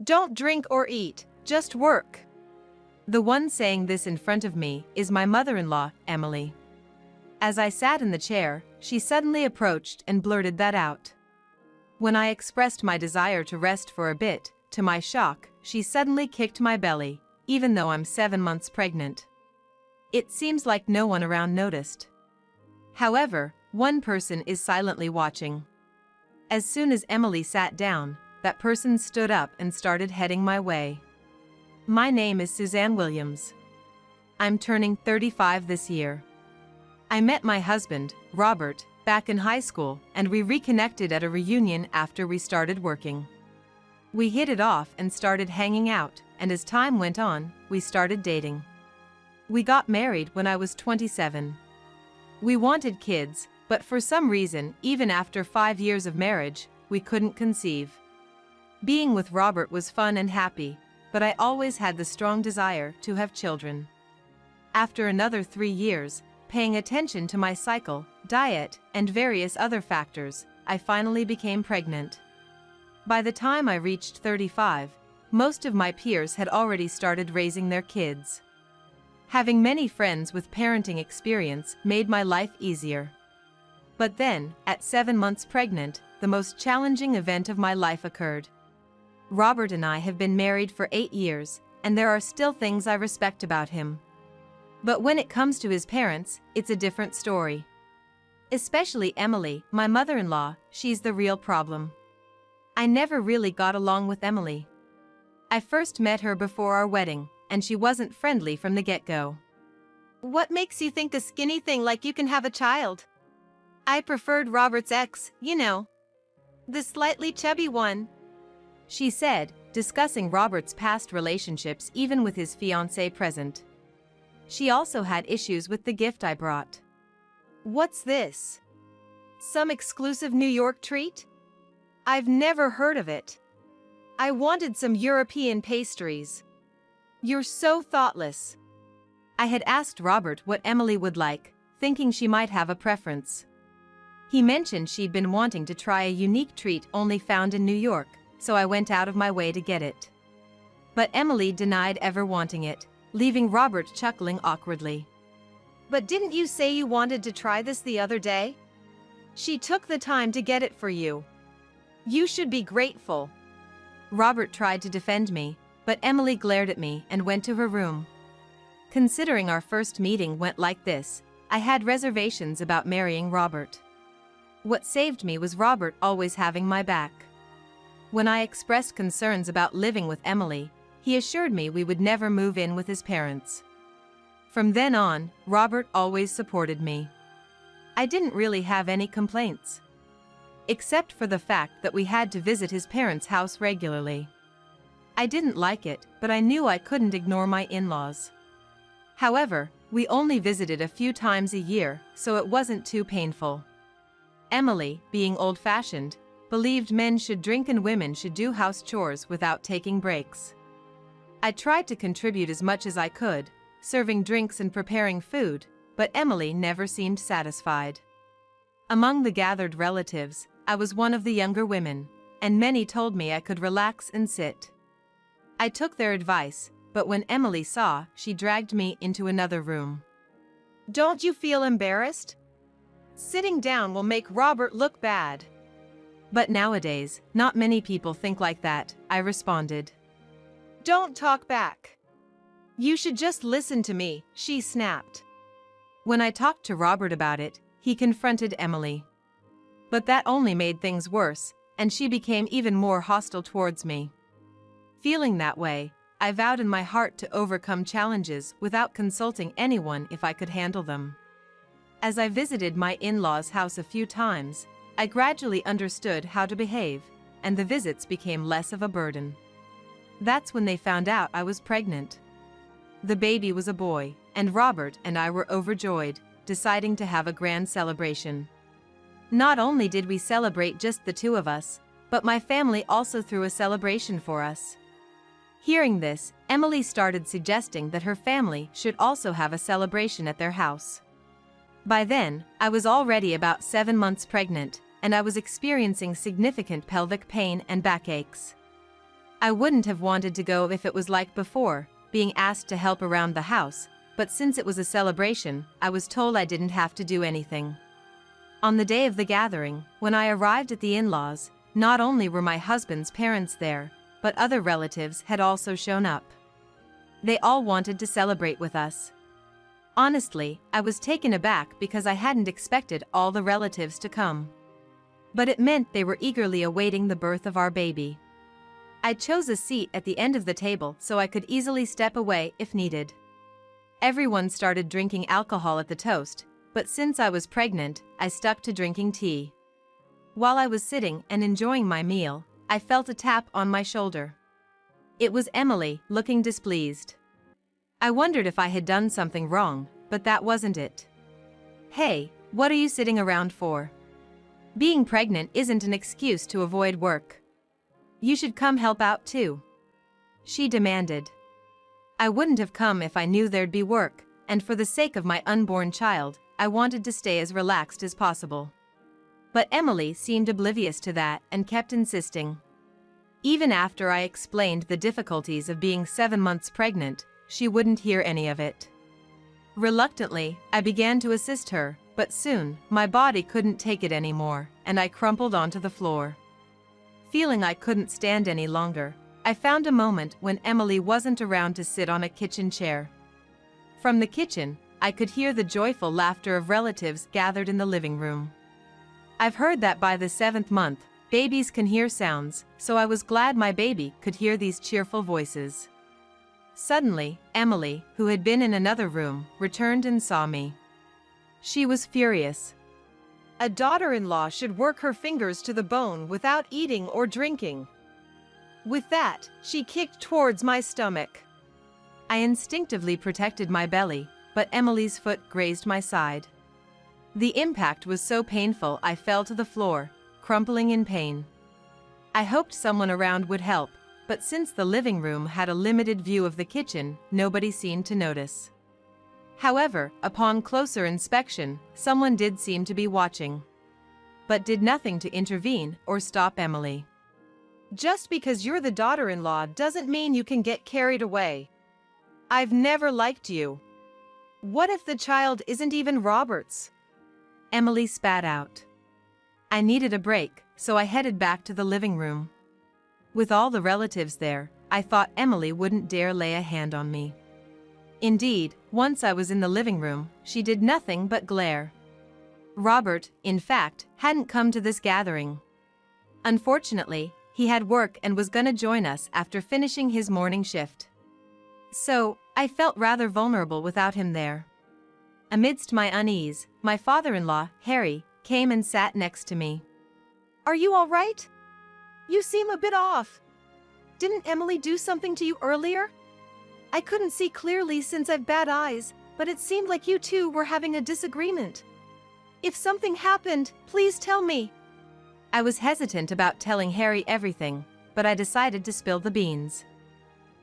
Don't drink or eat, just work. The one saying this in front of me is my mother-in-law, Emily. As I sat in the chair, she suddenly approached and blurted that out. When I expressed my desire to rest for a bit, to my shock, she suddenly kicked my belly, even though I'm 7 months pregnant. It seems like no one around noticed. However, one person is silently watching. As soon as Emily sat down, that person stood up and started heading my way. My name is Suzanne Williams. I'm turning 35 this year. I met my husband, Robert, back in high school, and we reconnected at a reunion after we started working. We hit it off and started hanging out, and as time went on, we started dating. We got married when I was 27. We wanted kids, but for some reason, even after 5 years of marriage, we couldn't conceive. Being with Robert was fun and happy, but I always had the strong desire to have children. After another 3 years, paying attention to my cycle, diet, and various other factors, I finally became pregnant. By the time I reached 35, most of my peers had already started raising their kids. Having many friends with parenting experience made my life easier. But then, at 7 months pregnant, the most challenging event of my life occurred. Robert and I have been married for 8 years, and there are still things I respect about him. But when it comes to his parents, it's a different story. Especially Emily, my mother-in-law, she's the real problem. I never really got along with Emily. I first met her before our wedding, and she wasn't friendly from the get-go. What makes you think a skinny thing like you can have a child? I preferred Robert's ex, you know. The slightly chubby one. She said, discussing Robert's past relationships even with his fiancée present. She also had issues with the gift I brought. What's this? Some exclusive New York treat? I've never heard of it. I wanted some European pastries. You're so thoughtless. I had asked Robert what Emily would like, thinking she might have a preference. He mentioned she'd been wanting to try a unique treat only found in New York, so I went out of my way to get it. But Emily denied ever wanting it, leaving Robert chuckling awkwardly. But didn't you say you wanted to try this the other day? She took the time to get it for you. You should be grateful. Robert tried to defend me, but Emily glared at me and went to her room. Considering our first meeting went like this, I had reservations about marrying Robert. What saved me was Robert always having my back. When I expressed concerns about living with Emily, he assured me we would never move in with his parents. From then on, Robert always supported me. I didn't really have any complaints. Except for the fact that we had to visit his parents' house regularly. I didn't like it, but I knew I couldn't ignore my in-laws. However, we only visited a few times a year, so it wasn't too painful. Emily, being old-fashioned, believed men should drink and women should do house chores without taking breaks. I tried to contribute as much as I could, serving drinks and preparing food, but Emily never seemed satisfied. Among the gathered relatives, I was one of the younger women, and many told me I could relax and sit. I took their advice, but when Emily saw, she dragged me into another room. Don't you feel embarrassed? Sitting down will make Robert look bad. But nowadays, not many people think like that, I responded. Don't talk back. You should just listen to me, she snapped. When I talked to Robert about it, he confronted Emily. But that only made things worse, and she became even more hostile towards me. Feeling that way, I vowed in my heart to overcome challenges without consulting anyone if I could handle them. As I visited my in-laws' house a few times, I gradually understood how to behave, and the visits became less of a burden. That's when they found out I was pregnant. The baby was a boy, and Robert and I were overjoyed, deciding to have a grand celebration. Not only did we celebrate just the two of us, but my family also threw a celebration for us. Hearing this, Emily started suggesting that her family should also have a celebration at their house. By then, I was already about 7 months pregnant, and I was experiencing significant pelvic pain and backaches. I wouldn't have wanted to go if it was like before, being asked to help around the house, but since it was a celebration, I was told I didn't have to do anything. On the day of the gathering, when I arrived at the in-laws, not only were my husband's parents there, but other relatives had also shown up. They all wanted to celebrate with us. Honestly, I was taken aback because I hadn't expected all the relatives to come. But it meant they were eagerly awaiting the birth of our baby. I chose a seat at the end of the table so I could easily step away if needed. Everyone started drinking alcohol at the toast, but since I was pregnant, I stuck to drinking tea. While I was sitting and enjoying my meal, I felt a tap on my shoulder. It was Emily, looking displeased. I wondered if I had done something wrong, but that wasn't it. "Hey, what are you sitting around for? Being pregnant isn't an excuse to avoid work. You should come help out too," she demanded. I wouldn't have come if I knew there'd be work, and for the sake of my unborn child, I wanted to stay as relaxed as possible. But Emily seemed oblivious to that and kept insisting. Even after I explained the difficulties of being 7 months pregnant, she wouldn't hear any of it. Reluctantly, I began to assist her, but soon, my body couldn't take it anymore, and I crumpled onto the floor. Feeling I couldn't stand any longer, I found a moment when Emily wasn't around to sit on a kitchen chair. From the kitchen, I could hear the joyful laughter of relatives gathered in the living room. I've heard that by the 7th month, babies can hear sounds, so I was glad my baby could hear these cheerful voices. Suddenly, Emily, who had been in another room, returned and saw me. She was furious. A daughter-in-law should work her fingers to the bone without eating or drinking. With that, she kicked towards my stomach. I instinctively protected my belly, but Emily's foot grazed my side. The impact was so painful I fell to the floor, crumpling in pain. I hoped someone around would help, but since the living room had a limited view of the kitchen, nobody seemed to notice. However, upon closer inspection, someone did seem to be watching, but did nothing to intervene or stop Emily. Just because you're the daughter-in-law doesn't mean you can get carried away. I've never liked you. What if the child isn't even Robert's? Emily spat out. I needed a break, so I headed back to the living room. With all the relatives there, I thought Emily wouldn't dare lay a hand on me. Indeed, once I was in the living room, she did nothing but glare. Robert, in fact, hadn't come to this gathering. Unfortunately, he had work and was gonna join us after finishing his morning shift. So, I felt rather vulnerable without him there. Amidst my unease, my father-in-law, Harry, came and sat next to me. "Are you all right? You seem a bit off. Didn't Emily do something to you earlier? I couldn't see clearly since I've bad eyes, but it seemed like you two were having a disagreement. If something happened, please tell me." I was hesitant about telling Harry everything, but I decided to spill the beans.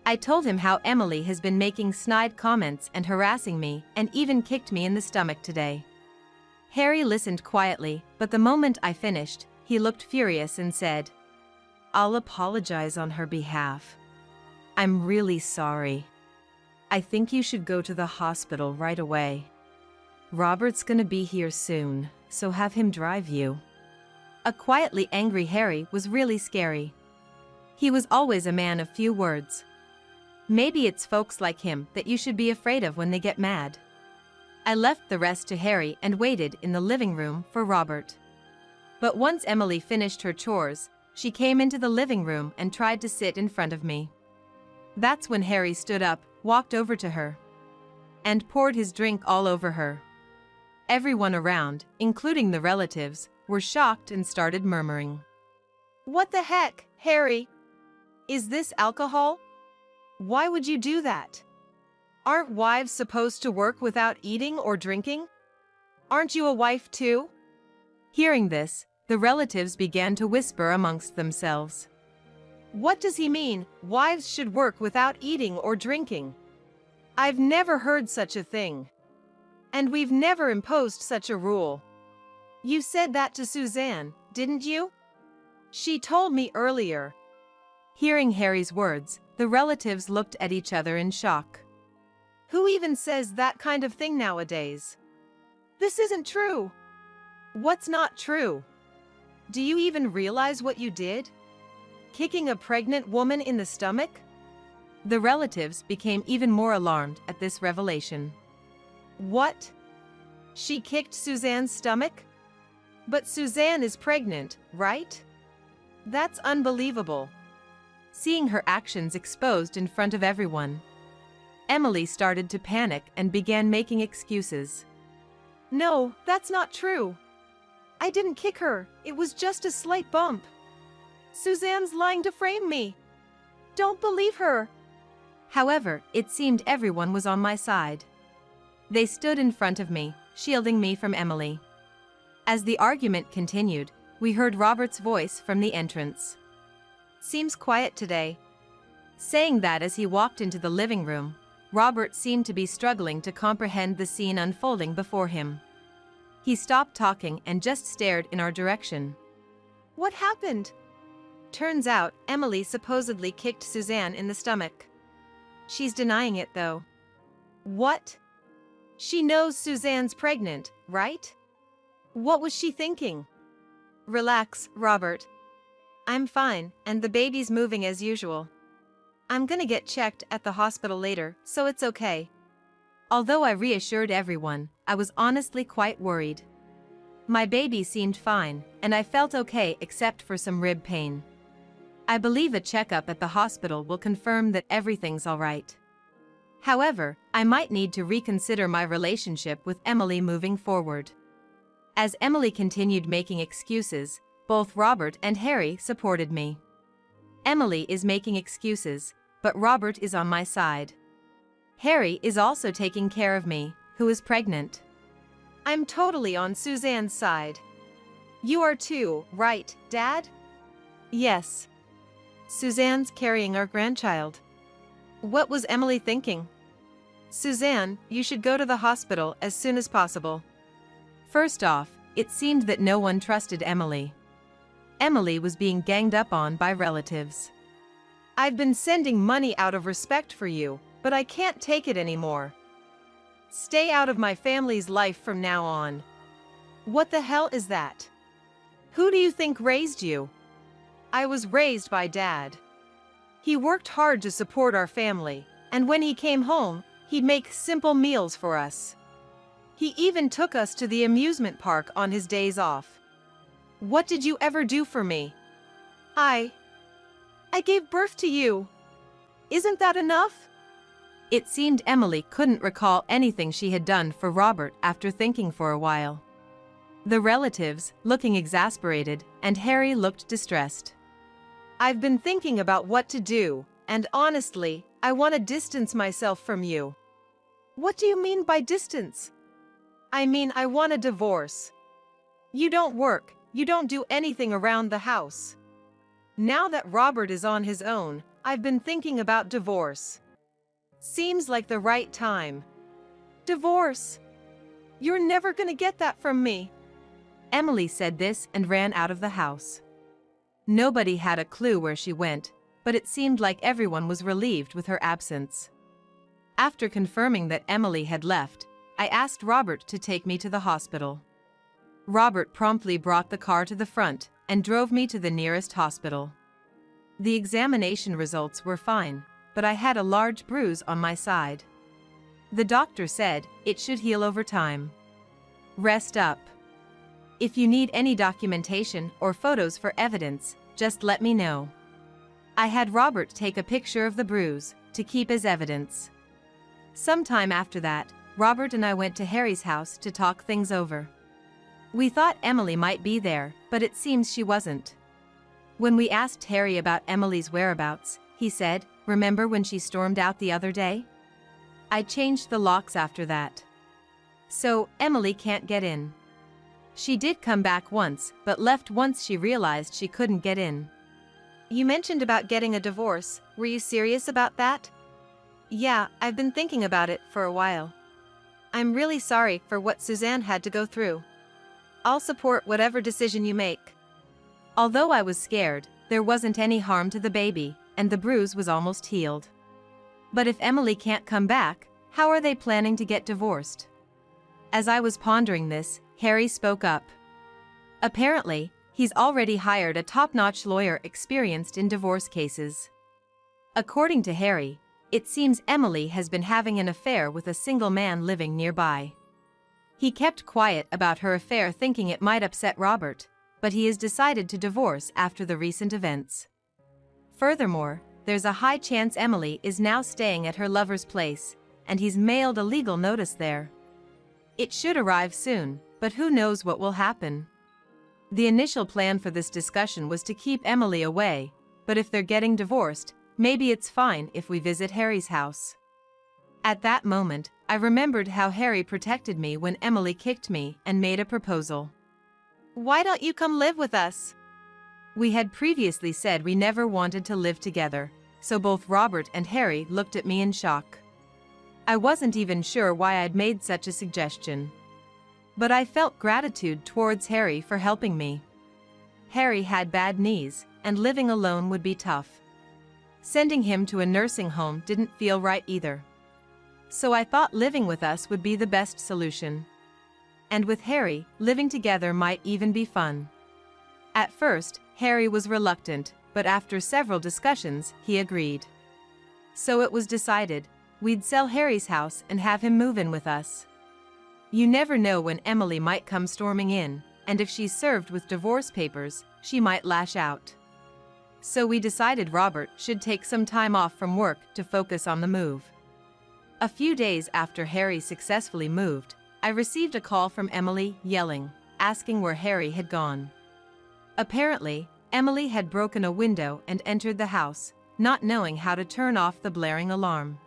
I told him how Emily has been making snide comments and harassing me, and even kicked me in the stomach today. Harry listened quietly, but the moment I finished, he looked furious and said, "I'll apologize on her behalf. I'm really sorry. I think you should go to the hospital right away. Robert's gonna be here soon, so have him drive you." A quietly angry Harry was really scary. He was always a man of few words. Maybe it's folks like him that you should be afraid of when they get mad. I left the rest to Harry and waited in the living room for Robert. But once Emily finished her chores, she came into the living room and tried to sit in front of me. That's when Harry stood up, walked over to her, and poured his drink all over her. Everyone around, including the relatives, were shocked and started murmuring. "What the heck, Harry? Is this alcohol? Why would you do that? Aren't wives supposed to work without eating or drinking? Aren't you a wife too?" Hearing this, the relatives began to whisper amongst themselves. "What does he mean, wives should work without eating or drinking? I've never heard such a thing. And we've never imposed such a rule. You said that to Suzanne, didn't you? She told me earlier." Hearing Harry's words, the relatives looked at each other in shock. Who even says that kind of thing nowadays? This isn't true. What's not true? Do you even realize what you did? Kicking a pregnant woman in the stomach? The relatives became even more alarmed at this revelation. What? She kicked Suzanne's stomach? But Suzanne is pregnant, right? That's unbelievable. Seeing her actions exposed in front of everyone, Emily started to panic and began making excuses. No, that's not true. I didn't kick her, it was just a slight bump. Suzanne's lying to frame me. Don't believe her. However, it seemed everyone was on my side. They stood in front of me, shielding me from Emily. As the argument continued, we heard Robert's voice from the entrance. Seems quiet today. Saying that as he walked into the living room, Robert seemed to be struggling to comprehend the scene unfolding before him. He stopped talking and just stared in our direction. What happened? Turns out, Emily supposedly kicked Suzanne in the stomach. She's denying it though. What? She knows Suzanne's pregnant, right? What was she thinking? Relax, Robert. I'm fine, and the baby's moving as usual. I'm gonna get checked at the hospital later, so it's okay. Although I reassured everyone, I was honestly quite worried. My baby seemed fine, and I felt okay except for some rib pain. I believe a checkup at the hospital will confirm that everything's alright. However, I might need to reconsider my relationship with Emily moving forward. As Emily continued making excuses, both Robert and Harry supported me. Emily is making excuses, but Robert is on my side. Harry is also taking care of me, who is pregnant. I'm totally on Suzanne's side. You are too, right, Dad? Yes. Suzanne's carrying our grandchild. What was Emily thinking? Suzanne, you should go to the hospital as soon as possible. First off, it seemed that no one trusted Emily. Emily was being ganged up on by relatives. I've been sending money out of respect for you, but I can't take it anymore. Stay out of my family's life from now on. What the hell is that? Who do you think raised you? I was raised by Dad. He worked hard to support our family, and when he came home, he'd make simple meals for us. He even took us to the amusement park on his days off. What did you ever do for me? I gave birth to you. Isn't that enough? It seemed Emily couldn't recall anything she had done for Robert after thinking for a while. The relatives, looking exasperated, and Harry looked distressed. I've been thinking about what to do, and honestly, I want to distance myself from you. What do you mean by distance? I mean, I want a divorce. You don't work, you don't do anything around the house. Now that Robert is on his own, I've been thinking about divorce. Seems like the right time. Divorce? You're never gonna get that from me. Emily said this and ran out of the house. Nobody had a clue where she went, but it seemed like everyone was relieved with her absence. After confirming that Emily had left, I asked Robert to take me to the hospital. Robert promptly brought the car to the front and drove me to the nearest hospital. The examination results were fine, but I had a large bruise on my side. The doctor said it should heal over time. Rest up. If you need any documentation or photos for evidence, just let me know. I had Robert take a picture of the bruise to keep as evidence. Sometime after that, Robert and I went to Harry's house to talk things over. We thought Emily might be there, but it seems she wasn't. When we asked Harry about Emily's whereabouts, he said, "Remember when she stormed out the other day? I changed the locks after that. So, Emily can't get in. She did come back once, but left once she realized she couldn't get in." You mentioned about getting a divorce. Were you serious about that? Yeah, I've been thinking about it for a while. I'm really sorry for what Suzanne had to go through. I'll support whatever decision you make. Although I was scared, there wasn't any harm to the baby, and the bruise was almost healed. But if Emily can't come back, how are they planning to get divorced? As I was pondering this, Harry spoke up. Apparently, he's already hired a top-notch lawyer experienced in divorce cases. According to Harry, it seems Emily has been having an affair with a single man living nearby. He kept quiet about her affair, thinking it might upset Robert, but he has decided to divorce after the recent events. Furthermore, there's a high chance Emily is now staying at her lover's place, and he's mailed a legal notice there. It should arrive soon, but who knows what will happen. The initial plan for this discussion was to keep Emily away, but if they're getting divorced, maybe it's fine if we visit Harry's house. At that moment, I remembered how Harry protected me when Emily kicked me and made a proposal. Why don't you come live with us? We had previously said we never wanted to live together, so both Robert and Harry looked at me in shock. I wasn't even sure why I'd made such a suggestion. But I felt gratitude towards Harry for helping me. Harry had bad knees, and living alone would be tough. Sending him to a nursing home didn't feel right either. So I thought living with us would be the best solution. And with Harry, living together might even be fun. At first, Harry was reluctant, but after several discussions, he agreed. So it was decided, we'd sell Harry's house and have him move in with us. You never know when Emily might come storming in, and if she's served with divorce papers, she might lash out. So we decided Robert should take some time off from work to focus on the move. A few days after Harry successfully moved, I received a call from Emily, yelling, asking where Harry had gone. Apparently, Emily had broken a window and entered the house, not knowing how to turn off the blaring alarm.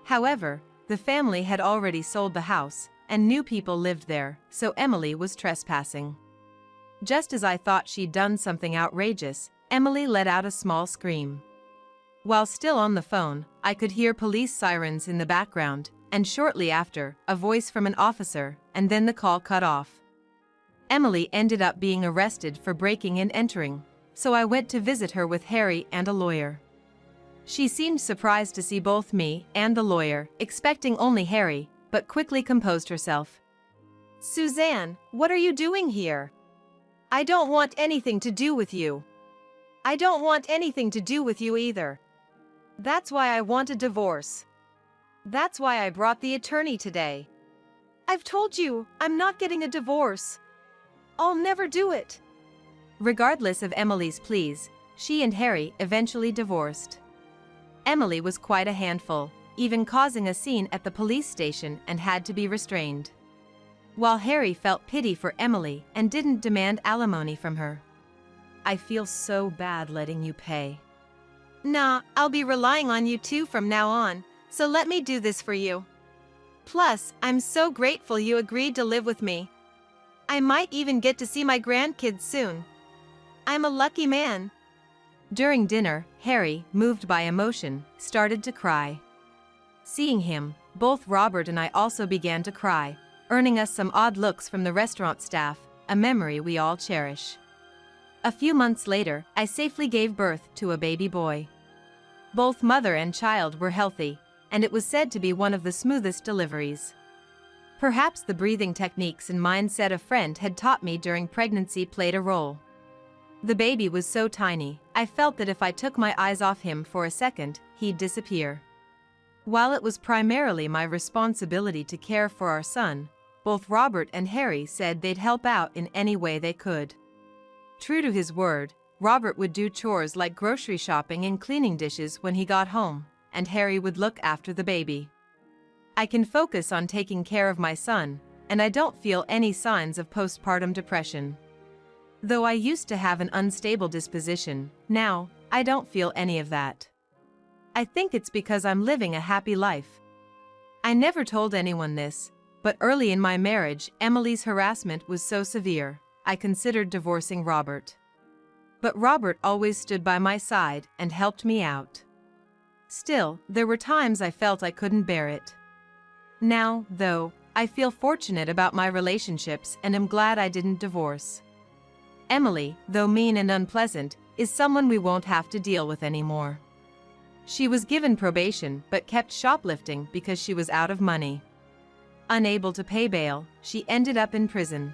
However, the family had already sold the house, and new people lived there, so Emily was trespassing. Just as I thought she'd done something outrageous, Emily let out a small scream. While still on the phone, I could hear police sirens in the background, and shortly after, a voice from an officer, and then the call cut off. Emily ended up being arrested for breaking and entering, so I went to visit her with Harry and a lawyer. She seemed surprised to see both me and the lawyer, expecting only Harry, but quickly composed herself. Suzanne, what are you doing here? I don't want anything to do with you. I don't want anything to do with you either. That's why I want a divorce. That's why I brought the attorney today. I've told you, I'm not getting a divorce. I'll never do it. Regardless of Emily's pleas, she and Harry eventually divorced. Emily was quite a handful, even causing a scene at the police station and had to be restrained. While Harry felt pity for Emily and didn't demand alimony from her. I feel so bad letting you pay. Nah, I'll be relying on you too from now on, so let me do this for you. Plus, I'm so grateful you agreed to live with me. I might even get to see my grandkids soon. I'm a lucky man. During dinner, Harry, moved by emotion, started to cry. Seeing him, both Robert and I also began to cry, earning us some odd looks from the restaurant staff, a memory we all cherish. A few months later, I safely gave birth to a baby boy. Both mother and child were healthy, and it was said to be one of the smoothest deliveries. Perhaps the breathing techniques and mindset a friend had taught me during pregnancy played a role. The baby was so tiny, I felt that if I took my eyes off him for a second, he'd disappear. While it was primarily my responsibility to care for our son, both Robert and Harry said they'd help out in any way they could. True to his word, Robert would do chores like grocery shopping and cleaning dishes when he got home, and Harry would look after the baby. I can focus on taking care of my son, and I don't feel any signs of postpartum depression. Though I used to have an unstable disposition, now, I don't feel any of that. I think it's because I'm living a happy life. I never told anyone this, but early in my marriage, Emily's harassment was so severe, I considered divorcing Robert. But Robert always stood by my side and helped me out. Still, there were times I felt I couldn't bear it. Now, though, I feel fortunate about my relationships and am glad I didn't divorce. Emily, though mean and unpleasant, is someone we won't have to deal with anymore. She was given probation but kept shoplifting because she was out of money. Unable to pay bail, she ended up in prison.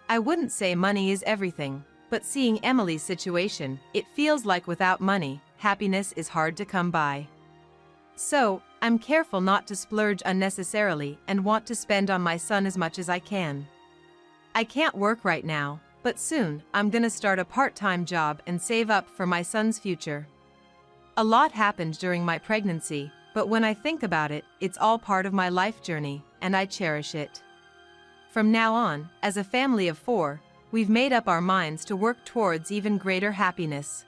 I wouldn't say money is everything, but seeing Emily's situation, it feels like without money, happiness is hard to come by. So, I'm careful not to splurge unnecessarily and want to spend on my son as much as I can. I can't work right now, but soon, I'm gonna start a part-time job and save up for my son's future. A lot happened during my pregnancy, but when I think about it, it's all part of my life journey, and I cherish it. From now on, as a family of 4, we've made up our minds to work towards even greater happiness.